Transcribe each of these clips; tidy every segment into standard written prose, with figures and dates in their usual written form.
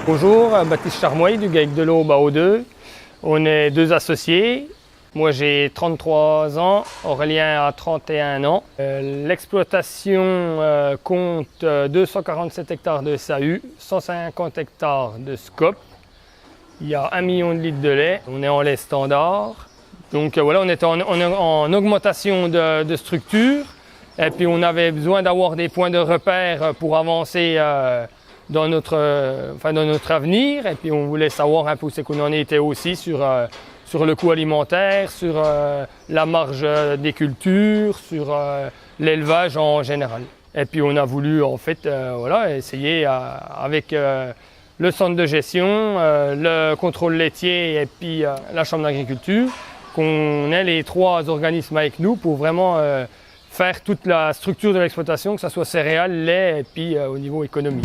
Bonjour, Baptiste Charmoy du GAEC de l'Aube à Eau-2. On est deux associés. Moi j'ai 33 ans, Aurélien a 31 ans. L'exploitation compte 247 hectares de SAU, 150 hectares de SCOP. Il y a 1 million de litres de lait. On est en lait standard. Donc voilà, on était en augmentation de structure. Et puis on avait besoin d'avoir des points de repère pour avancer dans notre avenir. Et puis on voulait savoir un peu où c'est qu'on en était aussi sur le coût alimentaire, sur la marge des cultures, sur l'élevage en général. Et puis on a voulu en fait essayer avec le centre de gestion, le contrôle laitier et puis la chambre d'agriculture, qu'on ait les trois organismes avec nous pour vraiment faire toute la structure de l'exploitation, que ce soit céréales, lait et puis au niveau économie.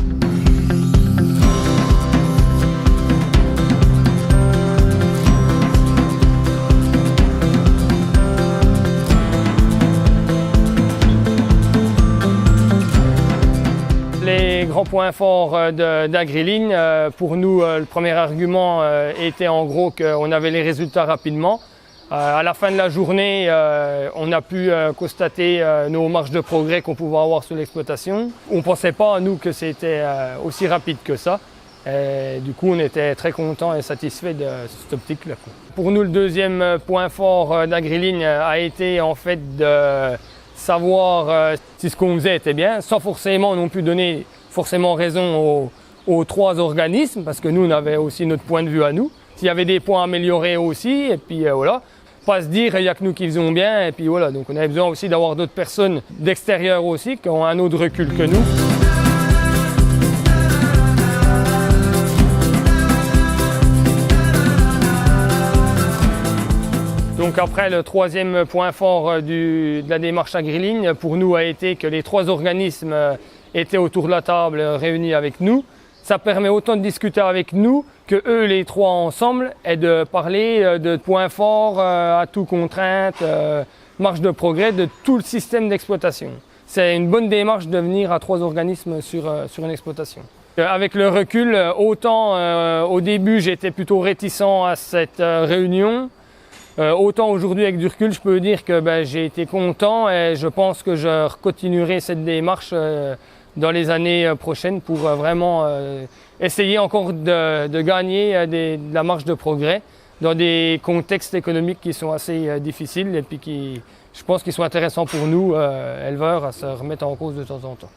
Les grands points forts d'AgriLigne, pour nous, le premier argument était en gros qu'on avait les résultats rapidement. À la fin de la journée, on a pu constater nos marges de progrès qu'on pouvait avoir sur l'exploitation. On ne pensait pas, nous, que c'était aussi rapide que ça. Et du coup, on était très contents et satisfaits de cette optique-là. Pour nous, le deuxième point fort d'AgriLigne a été en fait de savoir si ce qu'on faisait était bien, sans forcément non plus donner raison aux trois organismes, parce que nous, on avait aussi notre point de vue à nous. S'il y avait des points à améliorer aussi, et puis voilà. Pas se dire il n'y a que nous qui faisons bien, et puis voilà. Donc on avait besoin aussi d'avoir d'autres personnes d'extérieur aussi, qui ont un autre recul que nous. Donc après, le troisième point fort de la démarche AgriLigne, pour nous, a été que les trois organismes étaient autour de la table réunis avec nous. Ça permet autant de discuter avec nous que eux, les trois ensemble, et de parler de points forts, atouts, contraintes, marge de progrès de tout le système d'exploitation. C'est une bonne démarche de venir à trois organismes sur une exploitation. Avec le recul, autant au début j'étais plutôt réticent à cette réunion, autant aujourd'hui avec du recul, je peux dire que j'ai été content et je pense que je continuerai cette démarche dans les années prochaines pour vraiment essayer encore de gagner de la marge de progrès dans des contextes économiques qui sont assez difficiles et puis qui, je pense, qu'ils sont intéressants pour nous, éleveurs, à se remettre en cause de temps en temps.